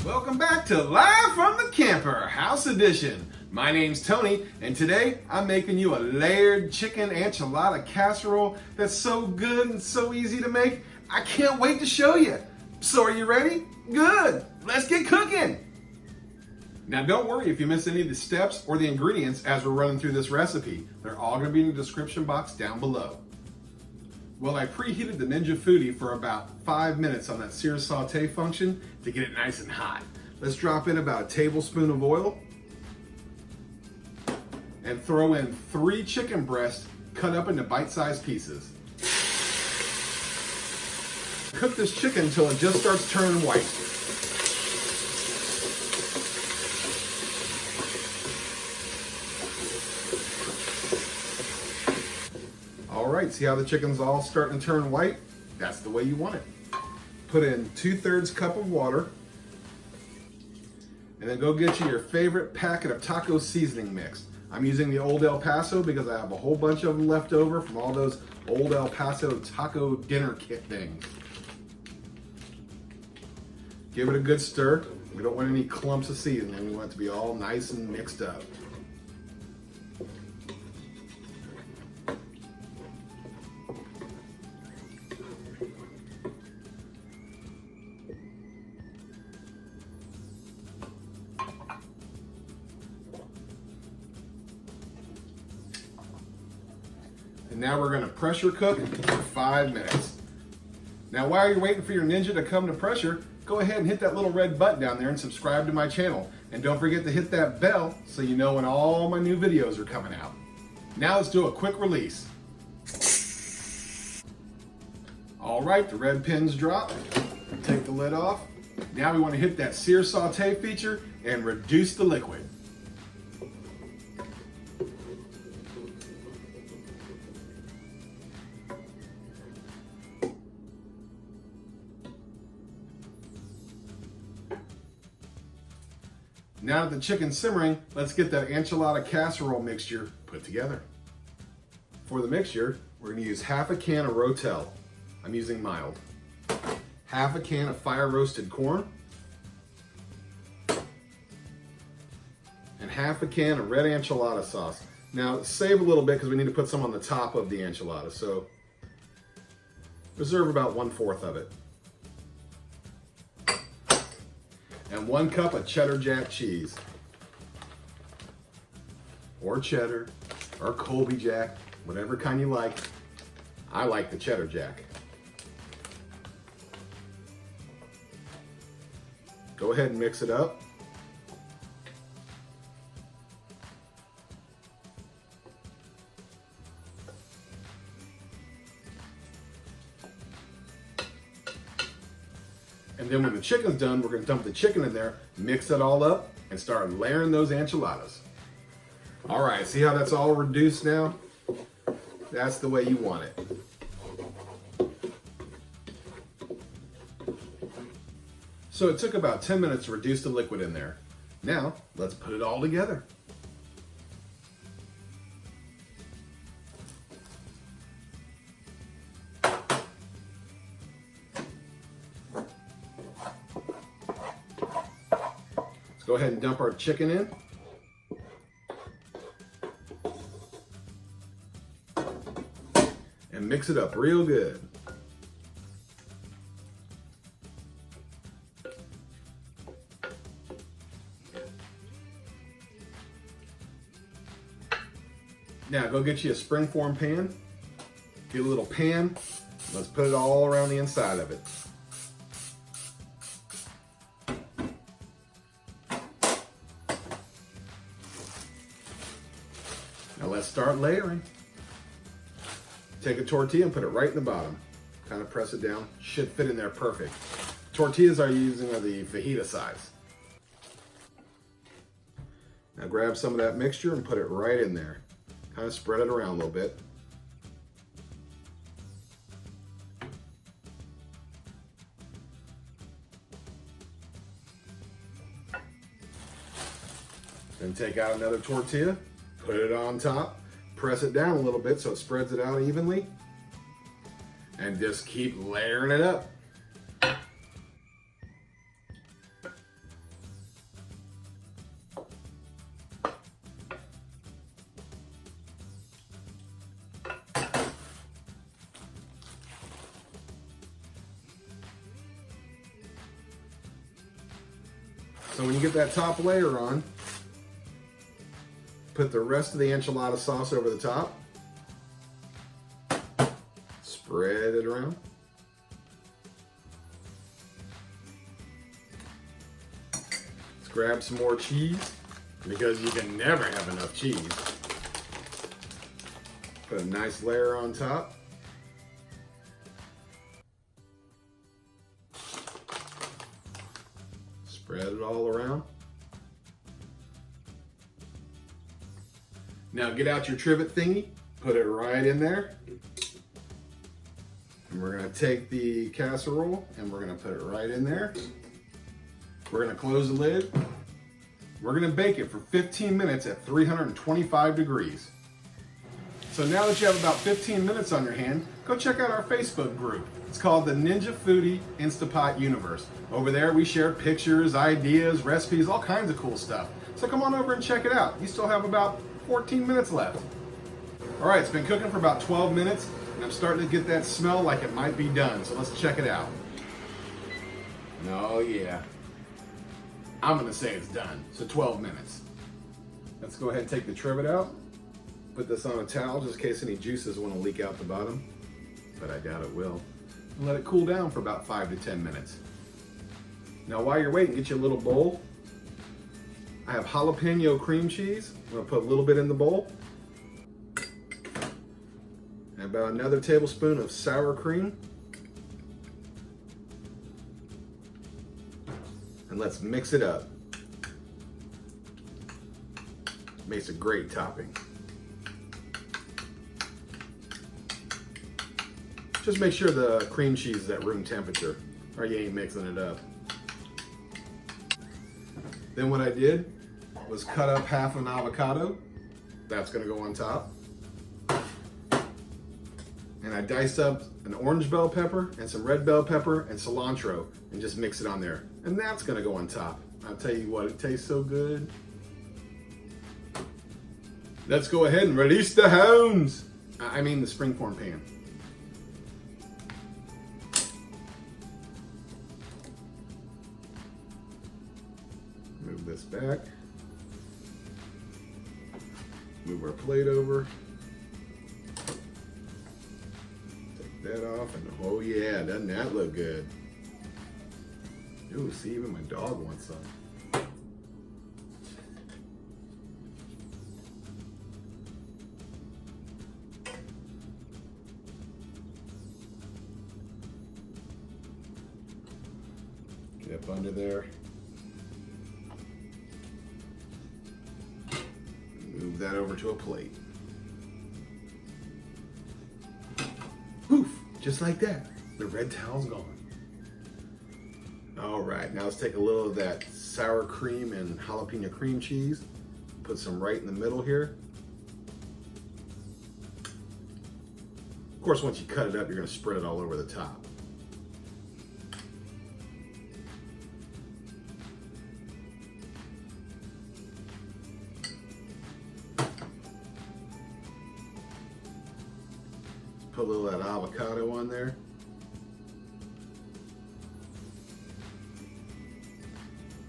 Welcome back to Live from the Camper, House Edition. My name's Tony, and today I'm making you a layered chicken enchilada casserole that's so good and so easy to make. I can't wait to show you. So are you ready? Good, let's get cooking. Now don't worry if you miss any of the steps or the ingredients as we're running through this recipe. They're all gonna be in the description box down below. Well, I preheated the Ninja Foodi for about 5 minutes on that sear saute function to get it nice and hot. Let's drop in about a tablespoon of oil and throw in 3 chicken breasts cut up into bite-sized pieces. Cook this chicken until it just starts turning white. All right, see how the chicken's all starting to turn white? That's the way you want it. Put in 2/3 cup of water, and then go get you your favorite packet of taco seasoning mix. I'm using the old El Paso because I have a whole bunch of them left over from all those old El Paso taco dinner kit things. Give it a good stir. We don't want any clumps of seasoning. We want it to be all nice and mixed up. And now we're gonna pressure cook for 5 minutes. Now while you're waiting for your Ninja to come to pressure, go ahead and hit that little red button down there and subscribe to my channel. And don't forget to hit that bell so you know when all my new videos are coming out. Now let's do a quick release. All right, the red pins drop. Take the lid off. Now we want to hit that sear saute feature and reduce the liquid. Now that the chicken's simmering, let's get that enchilada casserole mixture put together. For the mixture, we're gonna use half a can of Rotel. I'm using mild. Half a can of fire roasted corn. And half a can of red enchilada sauce. Now save a little bit because we need to put some on the top of the enchilada, so reserve about 1/4 of it. And 1 cup of Cheddar Jack cheese. Or cheddar, or Colby Jack, whatever kind you like. I like the Cheddar Jack. Go ahead and mix it up. And then when the chicken's done, we're gonna dump the chicken in there, mix it all up, and start layering those enchiladas. All right, see how that's all reduced now? That's the way you want it. So it took about 10 minutes to reduce the liquid in there. Now, let's put it all together. Go ahead and dump our chicken in. And mix it up real good. Now go get you a springform pan. Get a little pan. Let's put it all around the inside of it. Now let's start layering. Take a tortilla and put it right in the bottom. Kind of press it down. Should fit in there perfect. Tortillas I'm using are the fajita size. Now grab some of that mixture and put it right in there. Kind of spread it around a little bit. Then take out another tortilla, put it on top, press it down a little bit so it spreads it out evenly, and just keep layering it up. So when you get that top layer on, put the rest of the enchilada sauce over the top. Spread it around. Let's grab some more cheese, because you can never have enough cheese. Put a nice layer on top. Spread it all around. Now get out your trivet thingy, put it right in there. And we're gonna take the casserole and we're gonna put it right in there. We're gonna close the lid. We're gonna bake it for 15 minutes at 325 degrees. So now that you have about 15 minutes on your hand, go check out our Facebook group. It's called the Ninja Foodi Instapot Universe. Over there we share pictures, ideas, recipes, all kinds of cool stuff. So come on over and check it out. You still have about 14 minutes left. All right, it's been cooking for about 12 minutes and I'm starting to get that smell like it might be done. So let's check it out. Oh yeah. I'm gonna say it's done. So 12 minutes. Let's go ahead and take the trivet out. Put this on a towel just in case any juices want to leak out the bottom, but I doubt it will. And let it cool down for about 5 to 10 minutes. Now while you're waiting, get you a little bowl. I have jalapeño cream cheese. I'm gonna put a little bit in the bowl. And about another tablespoon of sour cream. And let's mix it up. Makes a great topping. Just make sure the cream cheese is at room temperature or you ain't mixing it up. Then what I did was cut up half an avocado. That's gonna go on top. And I diced up an orange bell pepper and some red bell pepper and cilantro and just mix it on there. And that's gonna go on top. I'll tell you what, it tastes so good. Let's go ahead and release the hounds. I mean the springform pan. Move this back. Move our plate over. Take that off and oh yeah, doesn't that look good? Ooh, see, even my dog wants some. Get up under there. Move that over to a plate. Poof, just like that. The red towel's gone. All right, now let's take a little of that sour cream and jalapeno cream cheese. Put some right in the middle here. Of course, once you cut it up, you're gonna spread it all over the top. Put a little of that avocado on there.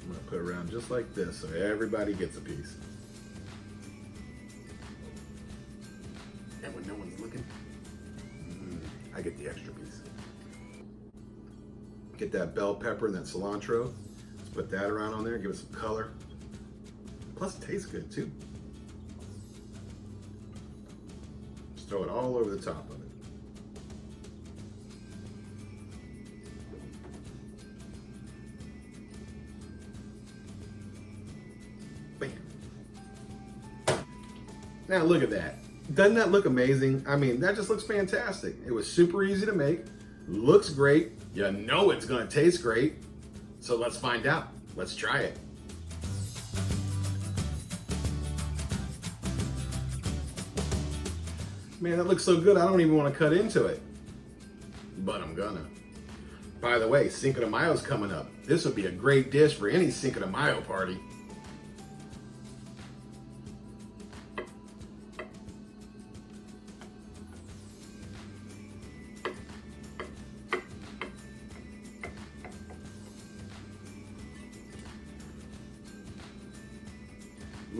I'm gonna put it around just like this so everybody gets a piece. And when no one's looking, I get the extra piece. Get that bell pepper and that cilantro. Let's put that around on there, give it some color. Plus it tastes good too. Just throw it all over the top of it. Now look at that. Doesn't that look amazing? I mean, that just looks fantastic. It was super easy to make, looks great, you know it's gonna taste great. So let's find out. Let's try it. Man, that looks so good, I don't even wanna cut into it. But I'm gonna. By the way, Cinco de Mayo's coming up. This would be a great dish for any Cinco de Mayo party.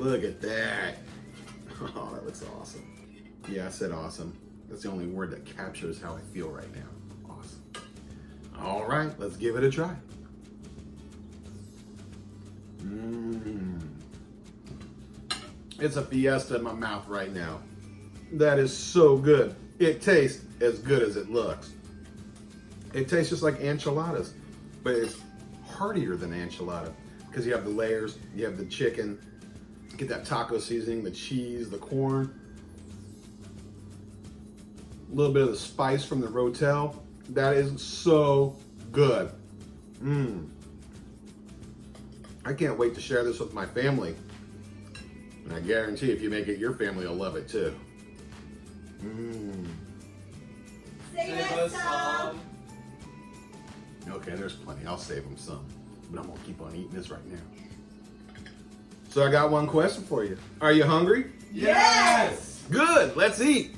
Look at that. Oh, that looks awesome. Yeah, I said awesome. That's the only word that captures how I feel right now. Awesome. All right, let's give it a try. It's a fiesta in my mouth right now. That is so good. It tastes as good as it looks. It tastes just like enchiladas, but it's heartier than enchilada because you have the layers, you have the chicken, get that taco seasoning, the cheese, the corn, a little bit of the spice from the Rotel. That is so good. I can't wait to share this with my family. And I guarantee if you make it, your family will love it too. Save us some. Okay, there's plenty. I'll save them some. But I'm gonna keep on eating this right now. So I got one question for you. Are you hungry? Yes! Good, let's eat.